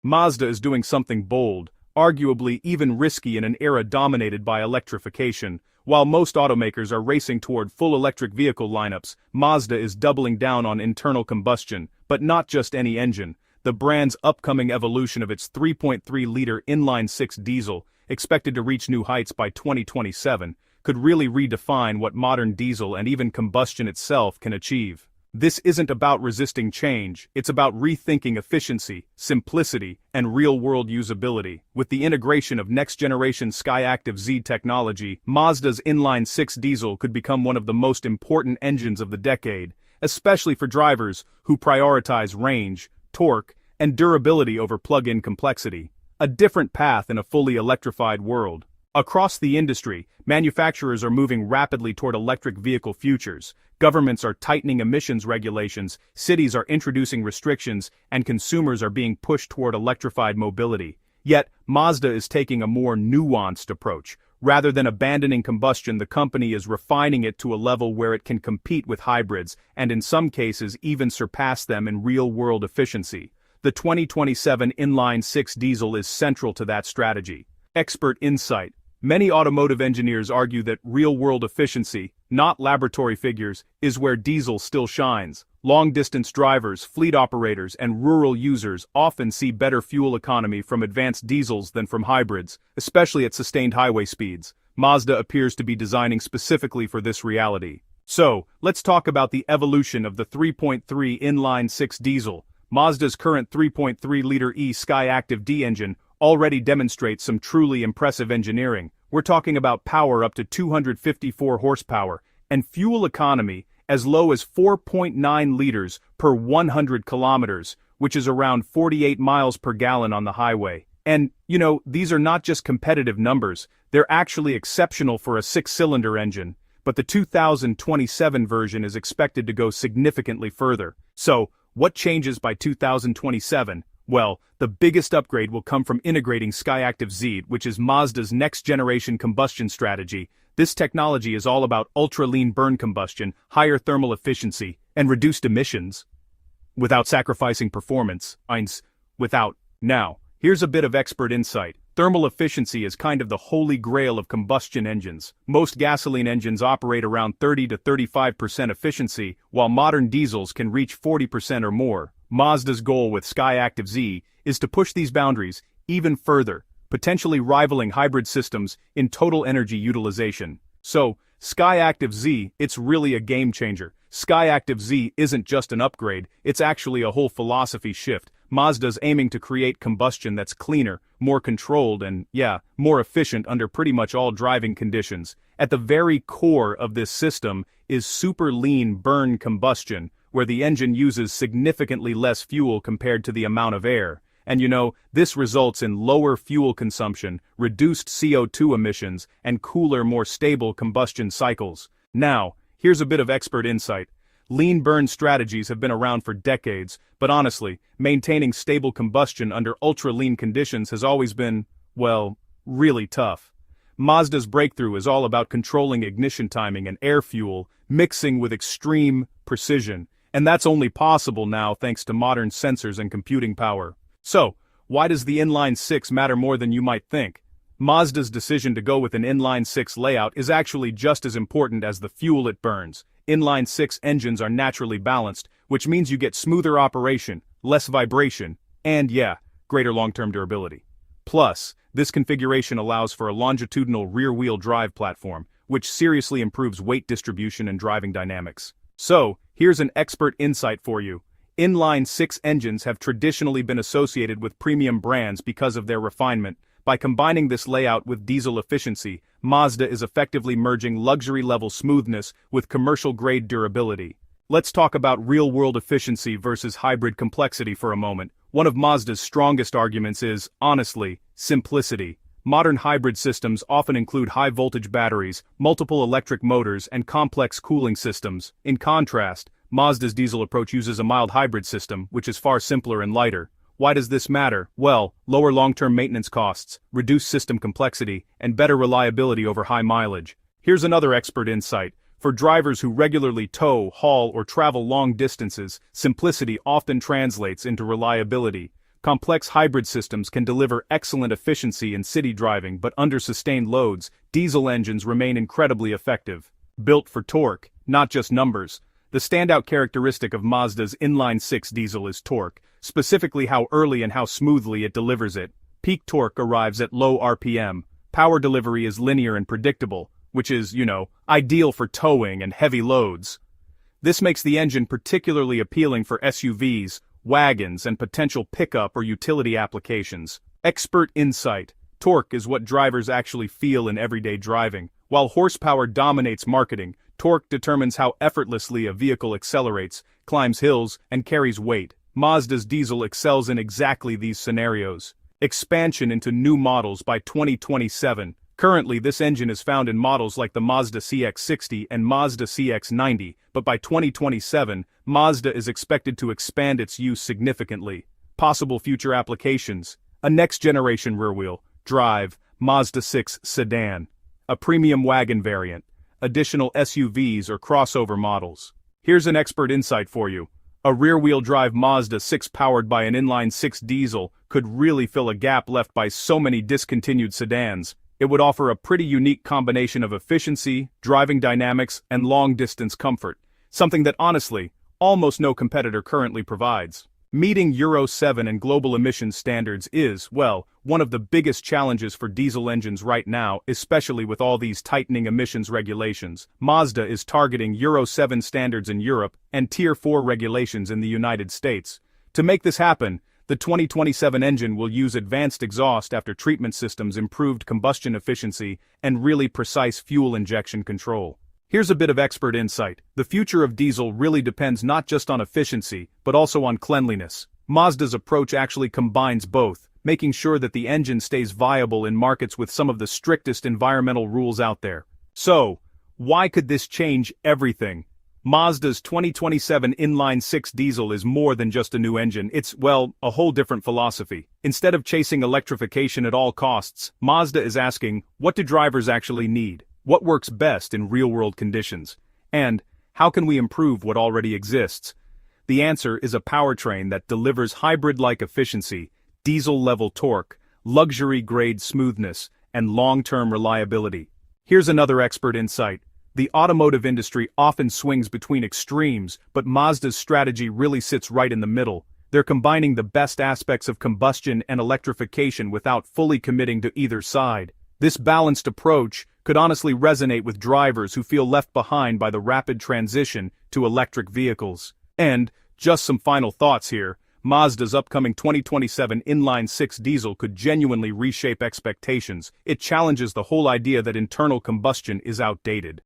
Mazda is doing something bold, arguably even risky in an era dominated by electrification. While most automakers are racing toward full electric vehicle lineups, Mazda is doubling down on internal combustion, but not just any engine. The brand's upcoming evolution of its 3.3-liter inline-6 diesel, expected to reach new heights by 2027, could really redefine what modern diesel and even combustion itself can achieve. This isn't about resisting change, it's about rethinking efficiency, simplicity, and real-world usability. With the integration of next-generation Skyactiv-Z technology, Mazda's inline-6 diesel could become one of the most important engines of the decade, especially for drivers who prioritize range, torque, and durability over plug-in complexity. A different path in a fully electrified world. Across the industry, manufacturers are moving rapidly toward electric vehicle futures. Governments are tightening emissions regulations, cities are introducing restrictions, and consumers are being pushed toward electrified mobility. Yet, Mazda is taking a more nuanced approach. Rather than abandoning combustion, the company is refining it to a level where it can compete with hybrids, and in some cases even surpass them in real-world efficiency. The 2027 inline-6 diesel is central to that strategy. Expert insight. Many automotive engineers argue that real-world efficiency, not laboratory figures, is where diesel still shines. Long-distance drivers, fleet operators, and rural users often see better fuel economy from advanced diesels than from hybrids, especially at sustained highway speeds. Mazda appears to be designing specifically for this reality. So, let's talk about the evolution of the 3.3 inline-6 diesel. Mazda's current 3.3-liter Skyactiv-Z engine already demonstrates some truly impressive engineering. We're talking about power up to 254 horsepower, and fuel economy as low as 4.9 liters per 100 kilometers, which is around 48 miles per gallon on the highway. And, these are not just competitive numbers, they're actually exceptional for a six-cylinder engine, but the 2027 version is expected to go significantly further. So, what changes by 2027? Well, the biggest upgrade will come from integrating Skyactiv-Z, which is Mazda's next-generation combustion strategy. This technology is all about ultra-lean burn combustion, higher thermal efficiency, and reduced emissions, without sacrificing performance. Now, here's a bit of expert insight. Thermal efficiency is kind of the holy grail of combustion engines. Most gasoline engines operate around 30 to 35% efficiency, while modern diesels can reach 40% or more. Mazda's goal with Skyactiv-Z is to push these boundaries even further, potentially rivaling hybrid systems in total energy utilization. So, Skyactiv-Z, it's really a game changer. Skyactiv-Z isn't just an upgrade, it's actually a whole philosophy shift. Mazda's aiming to create combustion that's cleaner, more controlled, and, more efficient under pretty much all driving conditions. At the very core of this system is super lean burn combustion, where the engine uses significantly less fuel compared to the amount of air. And this results in lower fuel consumption, reduced CO2 emissions, and cooler, more stable combustion cycles. Now, here's a bit of expert insight. Lean burn strategies have been around for decades, but honestly, maintaining stable combustion under ultra-lean conditions has always been, really tough. Mazda's breakthrough is all about controlling ignition timing and air fuel, mixing with extreme precision. And that's only possible now thanks to modern sensors and computing power. So, why does the inline-6 matter more than you might think? Mazda's decision to go with an inline-6 layout is actually just as important as the fuel it burns. Inline-6 engines are naturally balanced, which means you get smoother operation, less vibration, and greater long-term durability. Plus, this configuration allows for a longitudinal rear-wheel drive platform, which seriously improves weight distribution and driving dynamics. So, here's an expert insight for you. Inline-6 engines have traditionally been associated with premium brands because of their refinement. By combining this layout with diesel efficiency, Mazda is effectively merging luxury-level smoothness with commercial-grade durability. Let's talk about real-world efficiency versus hybrid complexity for a moment. One of Mazda's strongest arguments is, honestly, simplicity. Modern hybrid systems often include high-voltage batteries, multiple electric motors, and complex cooling systems. In contrast, Mazda's diesel approach uses a mild hybrid system, which is far simpler and lighter. Why does this matter? Well, lower long-term maintenance costs, reduced system complexity, and better reliability over high mileage. Here's another expert insight. For drivers who regularly tow, haul, or travel long distances, simplicity often translates into reliability. complex hybrid systems can deliver excellent efficiency in city driving, but under sustained loads, diesel engines remain incredibly effective. Built for torque, not just numbers. The standout characteristic of Mazda's Inline-6 diesel is torque, specifically how early and how smoothly it delivers it. Peak torque arrives at low RPM, power delivery is linear and predictable, which is, ideal for towing and heavy loads. This makes the engine particularly appealing for SUVs, wagons, and potential pickup or utility applications. Expert insight. Torque is what drivers actually feel in everyday driving. While horsepower dominates marketing, torque determines how effortlessly a vehicle accelerates, climbs hills, and carries weight. Mazda's diesel excels in exactly these scenarios. Expansion into new models by 2027. Currently, this engine is found in models like the Mazda CX-60 and Mazda CX-90, but by 2027, Mazda is expected to expand its use significantly. Possible future applications: a next-generation rear-wheel drive Mazda 6 sedan, a premium wagon variant, additional SUVs or crossover models. Here's an expert insight for you. A rear-wheel drive Mazda 6 powered by an inline-6 diesel could really fill a gap left by so many discontinued sedans. It would offer a pretty unique combination of efficiency, driving dynamics, and long-distance comfort, something that honestly, almost no competitor currently provides. Meeting Euro 7 and global emissions standards is, well, one of the biggest challenges for diesel engines right now, especially with all these tightening emissions regulations. Mazda is targeting Euro 7 standards in Europe and Tier 4 regulations in the United States. To make this happen, the 2027 engine will use advanced exhaust after treatment systems, improved combustion efficiency, and really precise fuel injection control. Here's a bit of expert insight. The future of diesel really depends not just on efficiency, but also on cleanliness. Mazda's approach actually combines both, making sure that the engine stays viable in markets with some of the strictest environmental rules out there. So, why could this change everything? Mazda's 2027 Inline-6 diesel is more than just a new engine. It's, well, a whole different philosophy. Instead of chasing electrification at all costs, Mazda is asking, what do drivers actually need? What works best in real-world conditions? And how can we improve what already exists? The answer is a powertrain that delivers hybrid-like efficiency, diesel-level torque, luxury-grade smoothness, and long-term reliability. Here's another expert insight. The automotive industry often swings between extremes, but Mazda's strategy really sits right in the middle. They're combining the best aspects of combustion and electrification without fully committing to either side. This balanced approach could honestly resonate with drivers who feel left behind by the rapid transition to electric vehicles. And, just some final thoughts here, Mazda's upcoming 2027 Inline-6 diesel could genuinely reshape expectations. It challenges the whole idea that internal combustion is outdated.